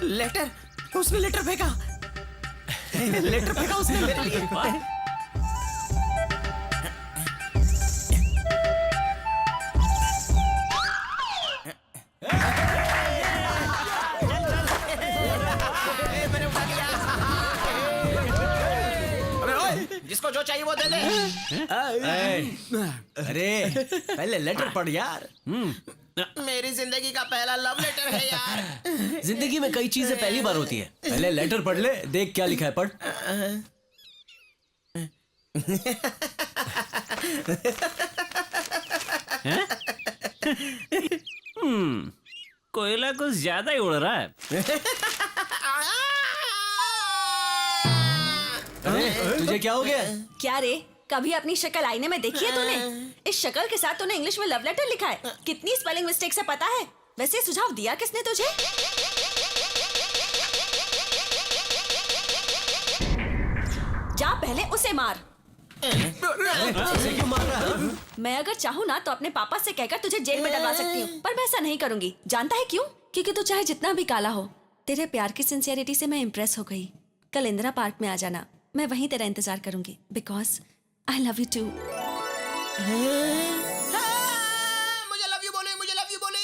Letter, उसने letter फेंका। Letter फेंका उसने मेरे लिए। जिसको जो चाहिए वो दे दे। अरे पहले लेटर पढ़ यार। मेरी जिंदगी का पहला लव लेटर है यार। जिंदगी में कई चीजें पहली बार होती है। पहले लेटर पढ़ ले, देख क्या लिखा है, पढ़। कोयला कुछ ज्यादा ही उड़ रहा है। अरे तुझे क्या हो गया? क्या रे, कभी अपनी शक्ल आईने में देखी है तूने? इस शक्ल के साथ तूने इंग्लिश में लव लेटर लिखा है। कितनी स्पेलिंग मिस्टेक्स है पता है? वैसे सुझाव दिया किसने तुझे? जा पहले उसे मार। ऐसे क्यों मार रहा है? मैं अगर चाहूँ ना तो अपने पापा से कहकर तुझे जेल में डलवा सकती हूँ, पर मैं ऐसा नहीं करूंगी। जानता है क्यों? क्योंकि तू चाहे जितना भी काला हो, तेरे प्यार की सिंसियरिटी से मैं इम्प्रेस हो गई। कल इंदिरा पार्क में आ जाना, मैं वहीं तेरा इंतजार करूंगी। Because I love you too. मुझे लव यू बोले, मुझे लव यू बोले।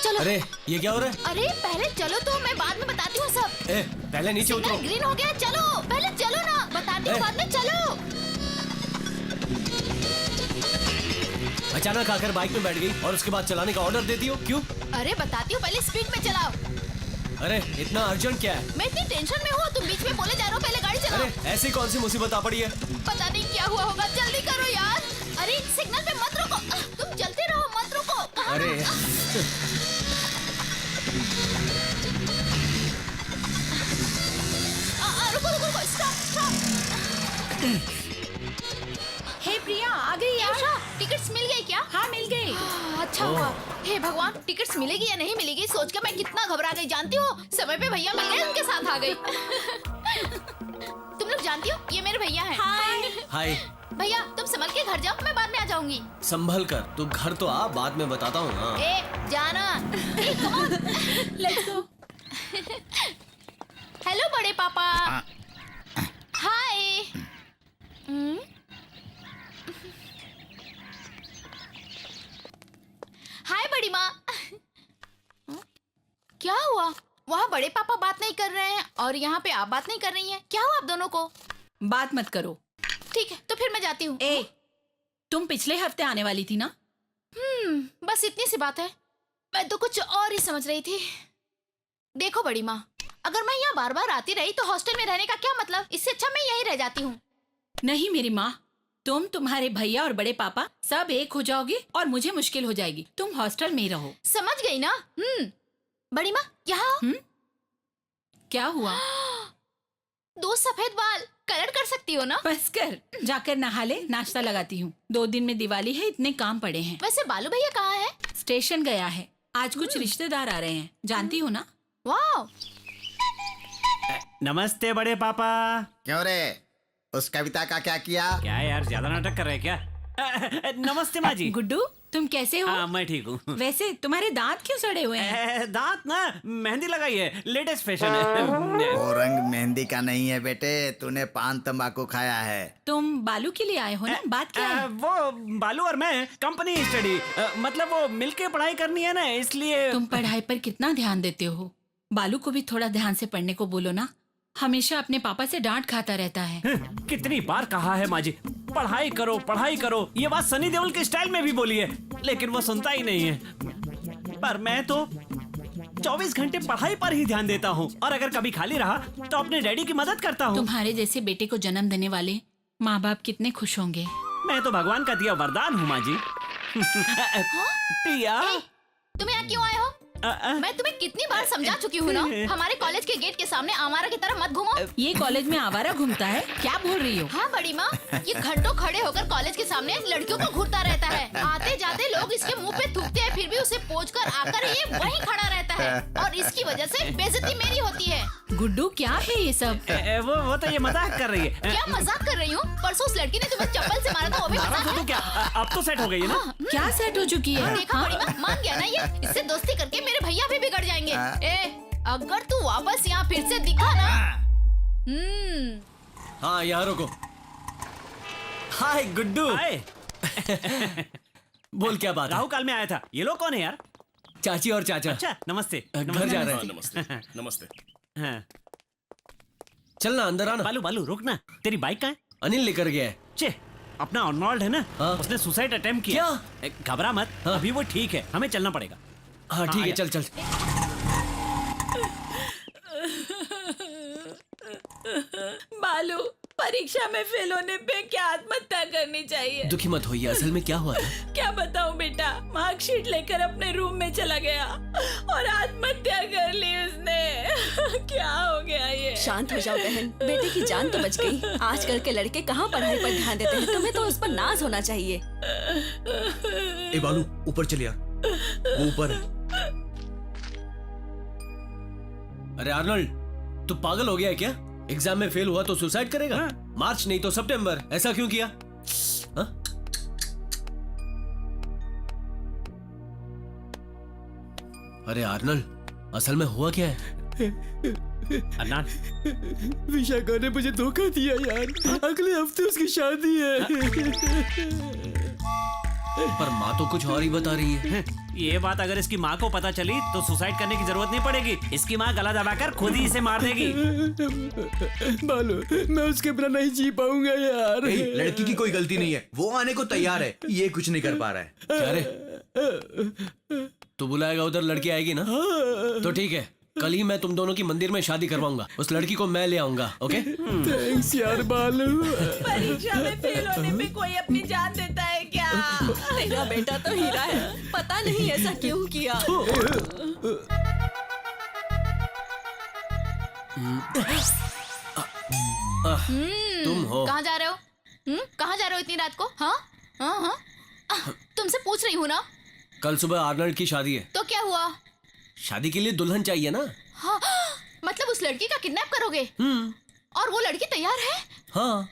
चलो। अरे ये क्या हो रहा है? अरे पहले चलो तो मैं बाद में बताती हूँ सब। ए, पहले नीचे उतरो। सिग्नल ग्रीन हो गया, चलो पहले चलो ना, बताती हूँ बाद में, चलो। अचानक आकर बाइक में बैठ गई और उसके बाद चलाने का ऑर्डर देती हो, क्यों? अरे बताती हूँ, पहले स्पीड में चलाओ। अरे इतना अर्जेंट क्या है? मैं इतनी टेंशन में हूँ, तुम बीच में बोले जा रहे हो, पहले गाड़ी चलाओ। अरे ऐसी कौन सी मुसीबत आ पड़ी है? पता नहीं क्या हुआ होगा, जल्दी करो यार। अरे सिग्नल पे मत रुको, तुम चलते रहो, मत रुको। अरे रुको रुको रुको, स्टॉप स्टॉप। हे प्रिया, आ गई यार। टिकट्स मिल गई क्या? हाँ मिल गई। अच्छा हुआ। हे भगवान, टिकट्स मिलेगी या नहीं मिलेगी सोच के मैं कितना घबरा गई, जानती हो? समय पे भैया मिल गए, उनके साथ आ गई। तुम लोग जानती हो, ये मेरे भैया हैं। हाय। भैया तुम संभल के घर जाओ, मैं बाद में आ जाऊंगी। संभल कर, तू घर तो आ, बाद में बताता हूँ। हाँ। ए जाना। Let's go. हेलो बड़े पापा। हाय। हाय बड़ी माँ। क्या हुआ? वहाँ बड़े पापा बात नहीं कर रहे हैं और यहाँ पे आप बात नहीं कर रही हैं। क्या हुआ आप दोनों को? बात मत करो। ठीक है तो फिर मैं जाती हूँ। ए, तुम पिछले हफ्ते आने वाली थी ना? बस इतनी सी बात है, मैं तो कुछ और ही समझ रही थी। देखो बड़ी माँ, अगर मैं यहाँ बार बार आती रही तो हॉस्टल में रहने का क्या मतलब? इससे अच्छा मैं यहीं रह जाती हूँ। नहीं मेरी माँ, तुम, तुम्हारे भैया और बड़े पापा सब एक हो जाओगे और मुझे मुश्किल हो जाएगी। तुम हॉस्टल में ही रहो। समझ गई ना? बड़ी माँ यहाँ आओ। क्या हुआ? दो सफेद बाल, कलर कर सकती हो ना? बस कर, जाकर नहा ले, नाश्ता लगाती हूँ। 2 दिन में दिवाली है, इतने काम पड़े हैं। वैसे बालू भैया कहाँ है? स्टेशन गया है। आज कुछ रिश्तेदार आ रहे हैं, जानती हो ना? वाह। नमस्ते बड़े पापा। क्यों रे, उस कविता का क्या किया? क्या यार, ज्यादा नाटक कर रहे हैं क्या? नमस्ते माँ जी। गुड्डू, तुम कैसे हो? हाँ मैं ठीक हूँ। वैसे तुम्हारे दांत क्यों सड़े हुए हैं? दांत ना, मेहंदी लगाई है, लेटेस्ट फैशन है। वो रंग मेहंदी का नहीं है बेटे, तूने पान तंबाकू खाया है। तुम बालू के लिए आए हो ना? बात क्या है? वो बालू और मैं कंपनी स्टडी, मतलब वो मिलके पढ़ाई करनी है ना, इसलिए। तुम पढ़ाई पर कितना ध्यान देते हो? बालू को भी थोड़ा ध्यान से पढ़ने को बोलो ना। हमेशा अपने पापा से डांट खाता रहता है। कितनी बार कहा है माँ जी, पढ़ाई करो पढ़ाई करो। ये बात सनी देओल के स्टाइल में भी बोली है, लेकिन वो सुनता ही नहीं है। पर मैं तो 24 घंटे पढ़ाई पर ही ध्यान देता हूँ, और अगर कभी खाली रहा तो अपने डैडी की मदद करता हूँ। तुम्हारे जैसे बेटे को जन्म देने वाले माँ बाप कितने खुश होंगे। मैं तो भगवान का दिया वरदान हूँ माँ जी। प्रिया, तुम यहाँ क्यों आए हो? मैं तुम्हें कितनी बार समझा चुकी हूँ ना, हमारे कॉलेज के गेट के सामने आवारा की तरह मत घूमो। ये कॉलेज में आवारा घूमता है? क्या बोल रही हो? हाँ बड़ी माँ, ये घंटों खड़े होकर कॉलेज के सामने लड़कियों को घूरता रहता है। आते जाते लोग इसके मुंह पे थूकते हैं, फिर भी उसे पोंछ कर आकर ये वहीं खड़ा रहता है और इसकी वजह से बेइज्जती मेरी होती है। गुड्डू क्या है ये सब? वो तो ये मजाक कर रही है। क्या मजाक कर रही हूँ? परसों उस लड़की ने तुम्हें चप्पल से मारा था, वो भी नाराज मजाक हो तो है? क्या? अब तो सेट हो गई है ना? क्या सेट हो चुकी है? देखा बड़ी माँ, मान गया ना ये। इससे दोस्ती करके मेरे भैया भी बिगड़ जाएंगे। अगर तू वापस यहाँ फिर से दिखा ना। हाँ यहाँ रुको। हाय गुड्डू। हाय, बोल क्या बात है? राहु काल में आया था। ये लोग कौन है यार? चाची और चाचा अच्छा, नमस्ते। घर जा रहे हैं। नमस्ते नमस्ते। हाँ, चलना अंदर आना। बालू बालू रुक ना, तेरी बाइक कहाँ है? अनिल लेकर गया है। चे, अपना अर्नोल्ड है ना, हाँ। उसने सुसाइड अटेम्प्ट किया। घबरा मत, हाँ। अभी वो ठीक है, हमें चलना पड़ेगा। हाँ ठीक है, आया। चल चल। बालू, परीक्षा में फेल होने पे क्या आत्महत्या करनी चाहिए? दुखी मत होइए, असल में क्या हुआ था? क्या बताऊं बेटा, मार्कशीट लेकर अपने रूम में चला गया और आत्महत्या कर ली उसने। क्या हो गया ये? शांत हो जाओ बहन, बेटे की जान तो बच गई। आजकल के लड़के कहाँ पढ़ाई पर ध्यान देते हैं, तुम्हें तो उस पर नाज होना चाहिए। ए बालू, ऊपर चल यार, वो ऊपर है। अरे आर्नल्ड, तू पागल हो गया है क्या? एग्जाम में फेल हुआ तो सुसाइड करेगा? मार्च नहीं तो सितंबर, ऐसा क्यों किया? हाँ? अरे आर्नल्ड, असल में हुआ क्या है? अन्ना, विशाखा ने मुझे धोखा दिया यार। अगले हफ्ते उसकी शादी है। पर माँ तो कुछ और ही बता रही है। ये बात अगर इसकी माँ को पता चली तो सुसाइड करने की जरूरत नहीं पड़ेगी। इसकी माँ गला दबाकर खुद ही इसे मार देगी। बालू, मैं उसके बिना नहीं जी पाऊंगा यार। लड़की की कोई गलती नहीं है, वो आने को तैयार है, ये कुछ नहीं कर पा रहा है। क्या रे? तू बुलाएगा उधर, लड़की आएगी ना? तो ठीक है, कल ही मैं तुम दोनों की मंदिर में शादी करवाऊंगा। उस लड़की को मैं ले आऊंगा। ओके? थैंक्स यार बालू। परीक्षा में फेल होने पे कोई अपनी जान देता है क्या? तेरा बेटा तो हीरा है, पता नहीं ऐसा क्यों किया। तुम हो? कहाँ जा रहे हो? कहाँ जा रहे हो इतनी रात को? हाँ हाँ हाँ, तुमसे पूछ रही हूँ ना। कल सुबह आर्नल्ड की शादी है। तो क्या हुआ? शादी के लिए दुल्हन चाहिए ना? हाँ, मतलब उस लड़की का किडनैप करोगे? और वो लड़की तैयार है? हाँ।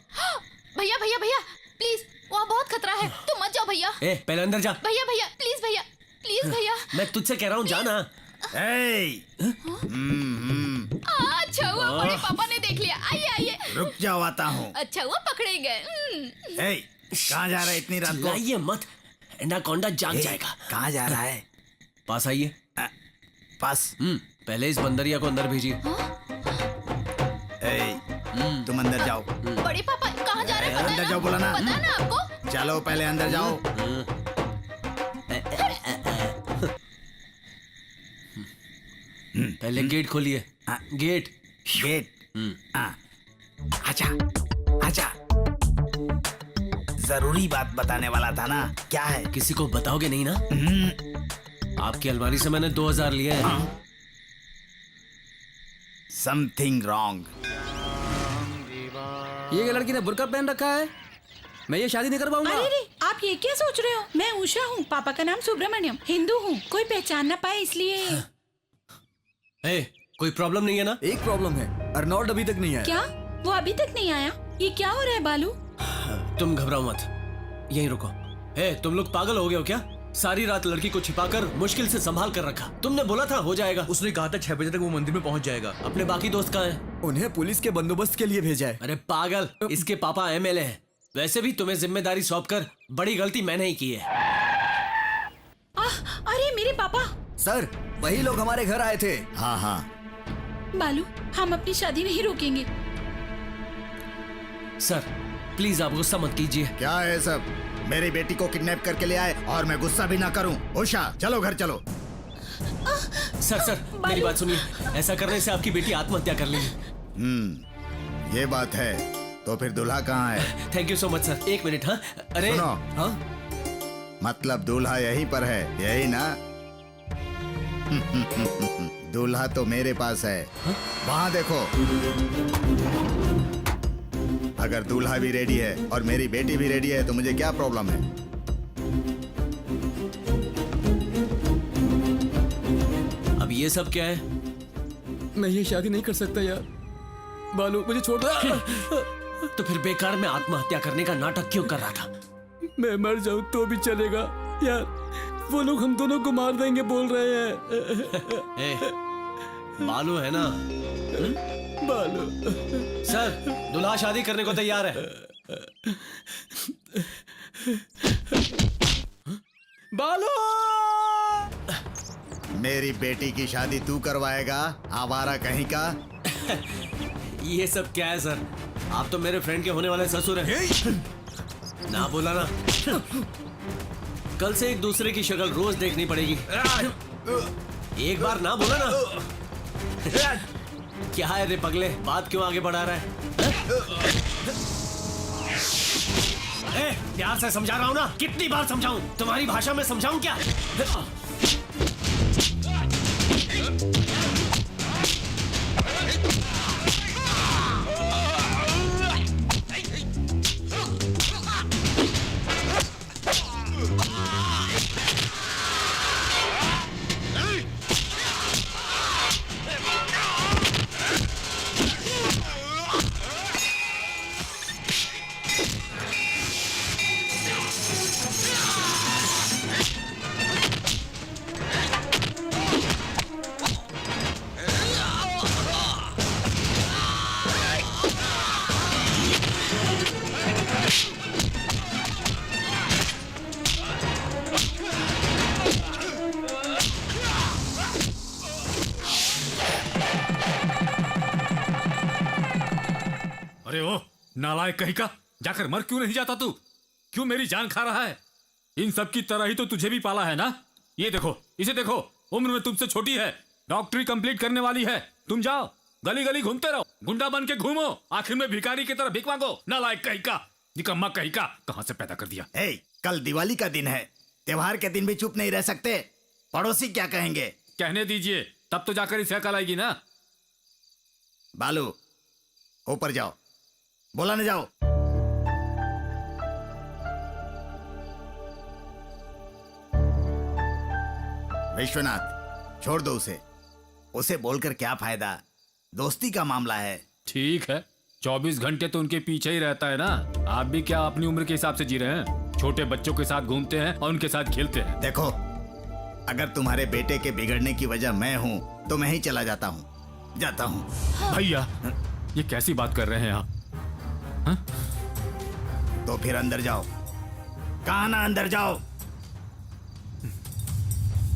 भैया भैया भैया, प्लीज, वहाँ बहुत खतरा है, तुम मत जाओ भैया। ए, पहले अंदर जा। भैया भैया, प्लीज भैया, प्लीज भैया। मैं तुझसे कह रहा हूँ, जाना। अच्छा हुआ बड़े पापा ने देख लिया। आइए आइए। रुक जाओ, आता हूँ। अच्छा हुआ पकड़े गए। कहाँ जा रहा है इतनी रात को? चिल्लाइए मत, एनाकोंडा जाग जाएगा। कहाँ जा रहा है? पास आइए। पास? पहले इस बंदरिया को अंदर भेजिए। तुम अंदर जाओ। बड़े पापा कहाँ जा रहे हैं? अंदर जाओ बोला ना। पता ना आपको? चलो पहले अंदर जाओ। पहले गेट खोलिए। गेट। गेट। आजा आजा, जरूरी बात बताने वाला था ना। क्या है? किसी को बताओगे नहीं ना? आपकी अलमारी से मैंने 2000 लिए हैं। Something wrong. ये लड़की ने बुर्का पहन रखा है, मैं ये शादी नहीं कर पाऊंगा। अरे रे, आप ये क्या सोच रहे हो? मैं उषा हूँ, पापा का नाम सुब्रमण्यम, हिंदू हूँ, कोई पहचान ना पाए इसलिए। ए, कोई प्रॉब्लम नहीं है ना? एक प्रॉब्लम है, अर्नोल्ड अभी तक नहीं आया। क्या? वो अभी तक नहीं आया? ये क्या हो रहा है बालू? तुम घबराओ मत, यहीं रुको। ए, तुम लोग पागल हो गए हो क्या? सारी रात लड़की को छिपाकर मुश्किल से संभाल कर रखा। तुमने बोला था हो जाएगा। उसने कहा था 6 बजे तक वो मंदिर में पहुंच जाएगा। अपने बाकी दोस्त कहाँ हैं? उन्हें पुलिस के बंदोबस्त के लिए भेजा है। अरे पागल, इसके पापा एमएलए हैं। वैसे भी तुम्हें जिम्मेदारी सौंपकर बड़ी गलती मैंने ही की है। अरे मेरे पापा। सर, वही लोग हमारे घर आए थे। हाँ हाँ। बालू, हम अपनी शादी नहीं रोकेंगे। सर प्लीज आप गुस्सा मत कीजिए। क्या है सब? मेरी बेटी को किडनैप करके ले आए और मैं गुस्सा भी ना करूं। उषा, चलो घर चलो। सर मेरी बात सुनिए, ऐसा करने से आपकी बेटी आत्महत्या कर लेगी। ये बात है तो फिर दूल्हा कहाँ है? Thank you so much sir. एक मिनट। हाँ अरे सुनो। हाँ, मतलब दूल्हा यहीं पर है, यही ना? दूल्हा तो मेरे पास है, वहां देखो। अगर दूल्हा भी रेडी है और मेरी बेटी भी रेडी है तो मुझे क्या प्रॉब्लम है? अब ये सब क्या है? मैं ये शादी नहीं कर सकता यार। बालू मुझे छोड़ दो। तो फिर बेकार में आत्महत्या करने का नाटक क्यों कर रहा था? मैं मर जाऊं तो भी चलेगा यार। वो लोग हम दोनों को मार देंगे बोल रहे हैं। ए, बालू है ना? बालू सर, दूल्हा शादी करने को तैयार है। बालू मेरी बेटी की शादी तू करवाएगा, आवारा कहीं का? ये सब क्या है सर? आप तो मेरे फ्रेंड के होने वाले ससुर हैं। ना बोला ना। कल से एक दूसरे की शक्ल रोज देखनी पड़ेगी। एक बार ना बोला ना। क्या है रे पगले, बात क्यों आगे बढ़ा रहा है? प्यार से समझा रहा हूं ना, कितनी बार समझाऊं? तुम्हारी भाषा में समझाऊं क्या? अरे ओ नालायक कहीं का, जाकर मर क्यों नहीं जाता तू? क्यों मेरी जान खा रहा है? इन सब की तरह ही तो तुझे भी पाला है ना। ये देखो, इसे देखो, उम्र में तुमसे छोटी है, डॉक्टरी कंप्लीट करने वाली है। तुम जाओ गली गली घूमते रहो, गुंडा बन के घूमो, आखिर में भिखारी की तरह भीख मांगो। नालायक कहीं का, निकम्मा कहीं का, कहां से पैदा कर दिया? हे, कल दिवाली का दिन है, त्योहार के दिन भी चुप नहीं रह सकते। पड़ोसी क्या कहेंगे? कहने दीजिए, तब तो जाकर इसे अकल आएगी ना। बालू ऊपर जाओ, बोला न जाओ। विश्वनाथ छोड़ दो उसे, उसे बोलकर क्या फायदा, दोस्ती का मामला है। ठीक है, 24 घंटे तो उनके पीछे ही रहता है ना। आप भी क्या अपनी उम्र के हिसाब से जी रहे हैं? छोटे बच्चों के साथ घूमते हैं और उनके साथ खेलते हैं। देखो, अगर तुम्हारे बेटे के बिगड़ने की वजह मैं हूं तो मैं ही चला जाता हूं, जाता हूं। भैया, ये कैसी बात कर रहे हैं आप? तो फिर अंदर जाओ। कहा ना अंदर जाओ।